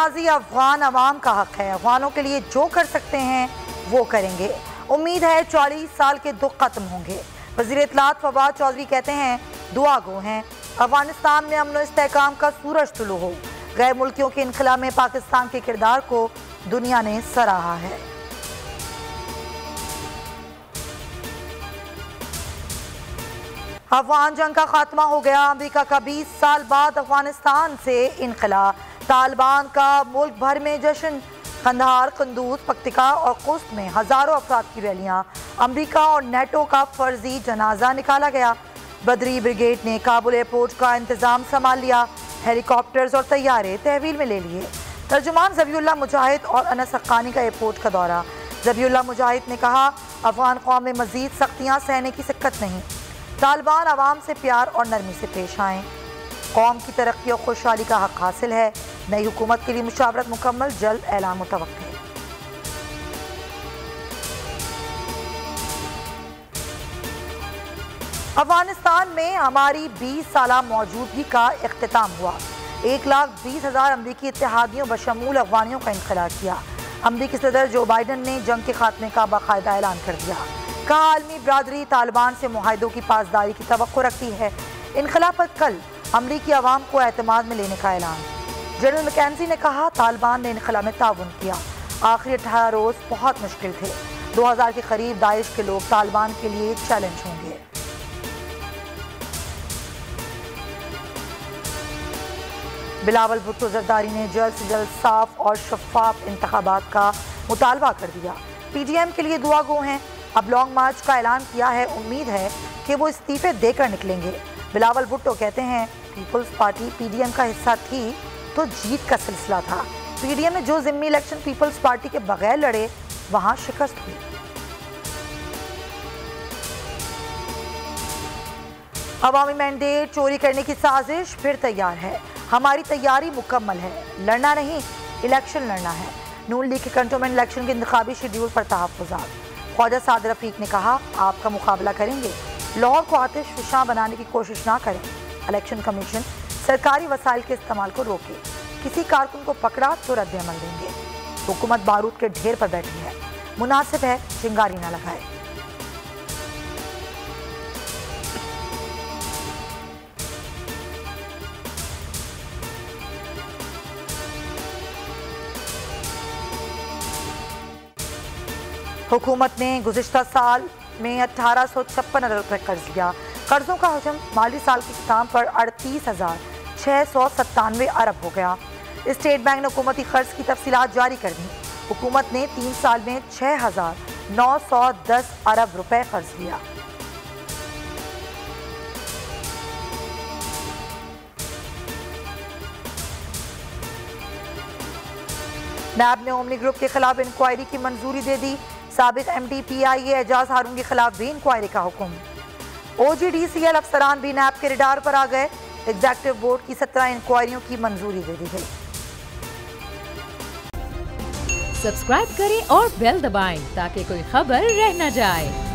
साजी अफगान अवाम का हक है। अफगानों के लिए जो कर सकते हैं वो करेंगे। उम्मीद है 40 साल के दुख खत्म होंगे। वज़ीर इत्तलात फवाद चौधरी कहते हैं दुआ गो हैं अफगानिस्तान में अमन व इस्तेहकाम का सूरज तुलू हो। गैर मुल्कियों के इनखला में पाकिस्तान के किरदार को दुनिया ने सराहा है। अफगान जंग का खात्मा हो गया। अमेरिका का 20 साल बाद अफगानिस्तान से इनखला। तालिबान का मुल्क भर में जश्न। कंधार, कंदूज, पक्तिका और कुस्त में हजारों अफराद की रैलियां। अमेरिका और नेटो का फर्जी जनाजा निकाला गया। बदरी ब्रिगेड ने काबुल एयरपोर्ट का इंतजाम संभाल लिया। हेलीकॉप्टर्स और तैयारे तहवील में ले लिए। तर्जुमान ज़बीउल्लाह मुजाहिद और अनस हक्कानी का एयरपोर्ट का दौरा। ज़बीउल्लाह मुजाहिद ने कहा अफगान कौम में मजीद सख्तियाँ सहने की सिक्कत नहीं। तालिबान आवाम से प्यार और नरमी से पेश आएँ। कौम की तरक्की और खुशहाली का हक हासिल है। नई हुकूमत के लिए मुशावरत मुकम्मल, जल्द ऐलान मुतवक्किल है। अफगानिस्तान में हमारी 20 साला मौजूदगी का इख्तिताम हुआ। 1,20,000 अमरीकी इत्तेहादियों बशमूल अफगानियों का इनखला किया। अमरीकी सदर जो बाइडन ने जंग के खात्मे का बाकायदा ऐलान कर दिया। कहा आलमी बरादरी तालिबान से मुआहिदों की पासदारी की तवक्को रखती है। इनखला पर कल अमरीकी अवाम को एतमाद में लेने का ऐलान। जनरल मैकेंजी ने कहा तालिबान ने इनखला में ताउन किया। आखिरी 18 रोज बहुत मुश्किल थे। 2000 के करीब दाइश के लोग तालिबान के लिए चैलेंज होंगे। बिलावल भुट्टो जरदारी ने जल्द से जल्द साफ और शफाफ इंतखाबात का मुतालबा कर दिया। PDM के लिए दुआ गो हैं। अब लॉन्ग मार्च का ऐलान किया है। उम्मीद है कि वो इस्तीफे देकर निकलेंगे। बिलावल भुट्टो कहते हैं पीपल्स पार्टी PDM का हिस्सा थी तो जीत का सिलसिला था। PDM में जो जिम्मी इलेक्शन पीपल्स पार्टी के बगैर लड़े वहां शिकस्त हुई। अवामी मैंडेट चोरी करने की साजिश फिर तैयार है। हमारी तैयारी मुकम्मल है। लड़ना नहीं, इलेक्शन लड़ना है। नून लीग के कंटोनमेंट इलेक्शन के इंतखाबी शेड्यूल पर तहफ़्फ़ुज़ात। ख्वाजा सादिर रफ़ीक ने कहा आपका मुकाबला करेंगे। लाहौर को आतिशफ़शा बनाने की कोशिश ना करें। इलेक्शन कमीशन सरकारी वसाइल के इस्तेमाल को रोके। किसी कारकुन को पकड़ा तो रद्द अमल देंगे। हुकूमत बारूद के ढेर पर बैठी है। मुनासिब है चिंगारी ना लगाए। हुकूमत ने गुज़िश्ता साल में 1856 अरब रुपये कर्ज लिया। कर्जों का हजम माली साल के इख्तिताम पर 38,697 अरब हो गया। स्टेट बैंक ने हुकूमती कर्ज की तफसीलात जारी कर दी। हुकूमत ने 3 साल में 6,910 अरब रुपये कर्ज लिया। नैब ने ओमनी ग्रुप के खिलाफ इंक्वायरी की मंजूरी दे दी। साबिक MD PIA एजाज हारून के खिलाफ भी इंक्वायरी का हुक्म। OGDCL अफसरान भी नैब के रिडार पर आ गए। एग्जीक्यूटिव बोर्ड की 17 इंक्वायरियों की मंजूरी दे दी गई। सब्सक्राइब करें और बेल दबाएं ताकि कोई खबर रह न जाए।